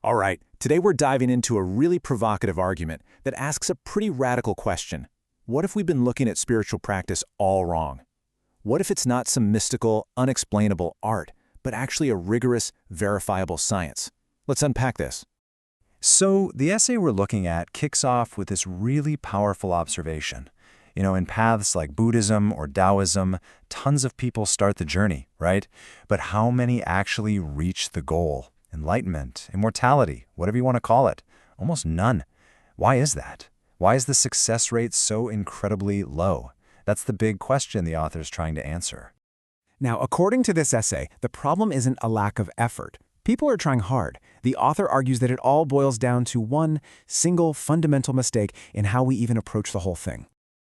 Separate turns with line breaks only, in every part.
All right, today we're diving into a really provocative argument that asks a pretty radical question. What if we've been looking at spiritual practice all wrong? What if it's not some mystical, unexplainable art, but actually a rigorous, verifiable science? Let's unpack this.
So the essay we're looking at kicks off with this really powerful observation. In paths like Buddhism or Taoism, tons of people start the journey, right? But how many actually reach the goal? Enlightenment, immortality, whatever you want to call it. Almost none. Why is that? Why is the success rate so incredibly low? That's the big question the author's trying to answer.
Now, according to this essay, the problem isn't a lack of effort. People are trying hard. The author argues that it all boils down to one single fundamental mistake in how we even approach the whole thing.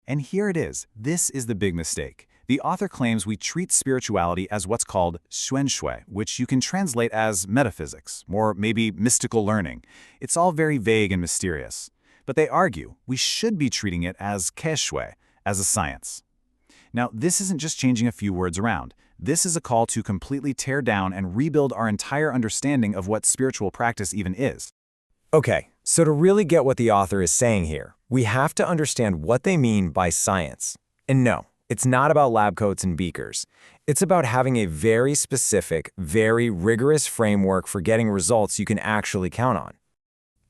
And here it is. This is the big mistake. The author claims we treat spirituality as what's called xuanshui, which you can translate as metaphysics, or maybe mystical learning. It's all very vague and mysterious. But they argue we should be treating it as keshui, as a science. Now, this isn't just changing a few words around. This is a call to completely tear down and rebuild our entire understanding of what spiritual practice even is.
Okay, so to really get what the author is saying here, we have to understand what they mean by science. And no, it's not about lab coats and beakers. It's about having a very specific, very rigorous framework for getting results you can actually count on.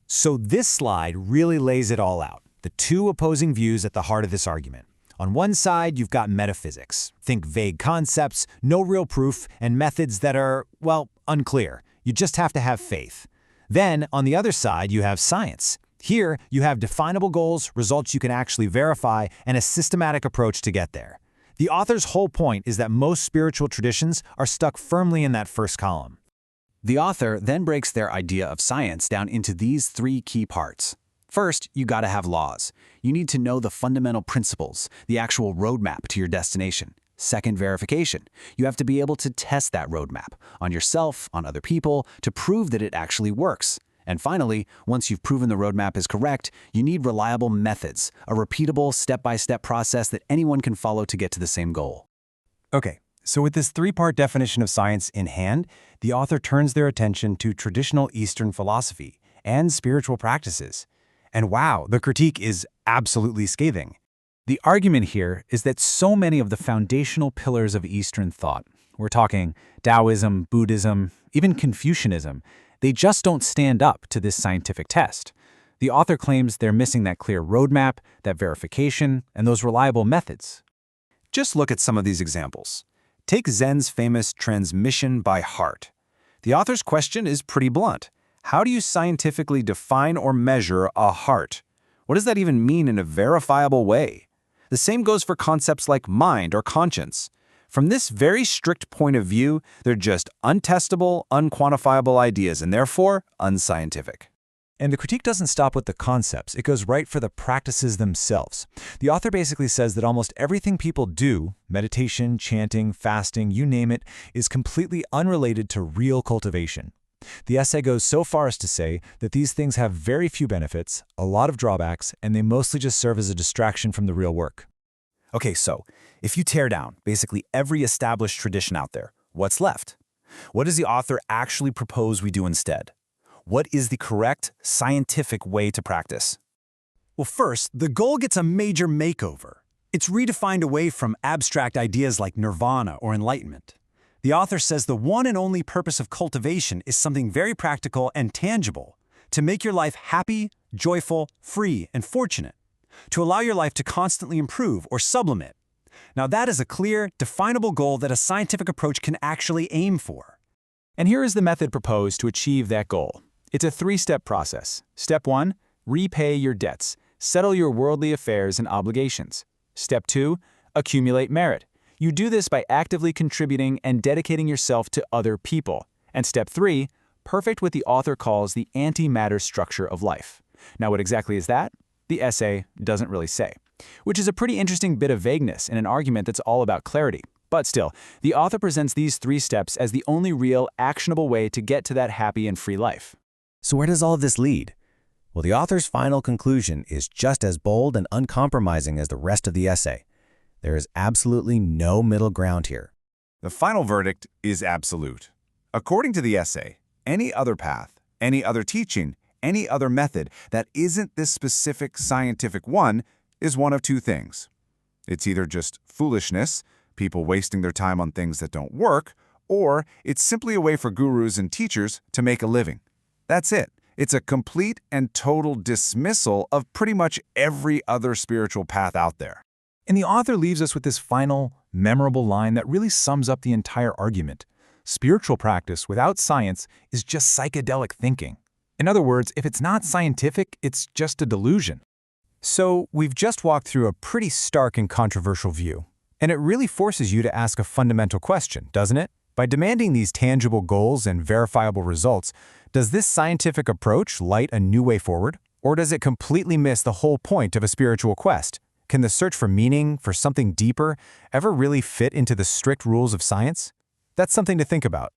So this slide really lays it all out, the two opposing views at the heart of this argument. On one side, you've got metaphysics. Think vague concepts, no real proof, and methods that are, well, unclear. You just have to have faith. Then, on the other side, you have science. Here, you have definable goals, results you can actually verify, and a systematic approach to get there. The author's whole point is that most spiritual traditions are stuck firmly in that first column.
The author then breaks their idea of science down into these three key parts. First, you gotta have laws. You need to know the fundamental principles, the actual roadmap to your destination. Second, verification. You have to be able to test that roadmap on yourself, on other people, to prove that it actually works. And finally, once you've proven the roadmap is correct, you need reliable methods, a repeatable, step-by-step process that anyone can follow to get to the same goal.
Okay, so with this three-part definition of science in hand, the author turns their attention to traditional Eastern philosophy and spiritual practices. And wow, the critique is absolutely scathing.
The argument here is that so many of the foundational pillars of Eastern thought, we're talking Taoism, Buddhism, even Confucianism, they just don't stand up to this scientific test. The author claims they're missing that clear roadmap, that verification, and those reliable methods.
Just look at some of these examples. Take Zen's famous transmission by heart. The author's question is pretty blunt. How do you scientifically define or measure a heart? What does that even mean in a verifiable way? The same goes for concepts like mind or conscience. From this very strict point of view, they're just untestable, unquantifiable ideas and therefore unscientific.
And the critique doesn't stop with the concepts, it goes right for the practices themselves. The author basically says that almost everything people do, meditation, chanting, fasting, you name it, is completely unrelated to real cultivation. The essay goes so far as to say that these things have very few benefits, a lot of drawbacks, and they mostly just serve as a distraction from the real work.
Okay, so if you tear down basically every established tradition out there, what's left? What does the author actually propose we do instead? What is the correct scientific way to practice?
Well, first, the goal gets a major makeover. It's redefined away from abstract ideas like nirvana or enlightenment. The author says the one and only purpose of cultivation is something very practical and tangible, to make your life happy, joyful, free, and fortunate, to allow your life to constantly improve or sublimate. Now that is a clear, definable goal that a scientific approach can actually aim for.
And here is the method proposed to achieve that goal. It's a three-step process. Step 1, repay your debts. Settle your worldly affairs and obligations. Step 2, accumulate merit. You do this by actively contributing and dedicating yourself to other people. And step 3, perfect what the author calls the antimatter structure of life. Now, what exactly is that? The essay doesn't really say, which is a pretty interesting bit of vagueness in an argument that's all about clarity. But still, the author presents these three steps as the only real, actionable way to get to that happy and free life.
So where does all of this lead? Well, the author's final conclusion is just as bold and uncompromising as the rest of the essay. There is absolutely no middle ground here.
The final verdict is absolute. According to the essay, any other path, Any other teaching, any other method that isn't this specific scientific one is one of two things. It's either just foolishness, people wasting their time on things that don't work, or it's simply a way for gurus and teachers to make a living. That's it. It's a complete and total dismissal of pretty much every other spiritual path out there.
And the author leaves us with this final, memorable line that really sums up the entire argument. Spiritual practice without science is just psychedelic thinking. In other words, if it's not scientific, it's just a delusion.
So we've just walked through a pretty stark and controversial view. And it really forces you to ask a fundamental question, doesn't it? By demanding these tangible goals and verifiable results, does this scientific approach light a new way forward? Or does it completely miss the whole point of a spiritual quest? Can the search for meaning, for something deeper, ever really fit into the strict rules of science? That's something to think about.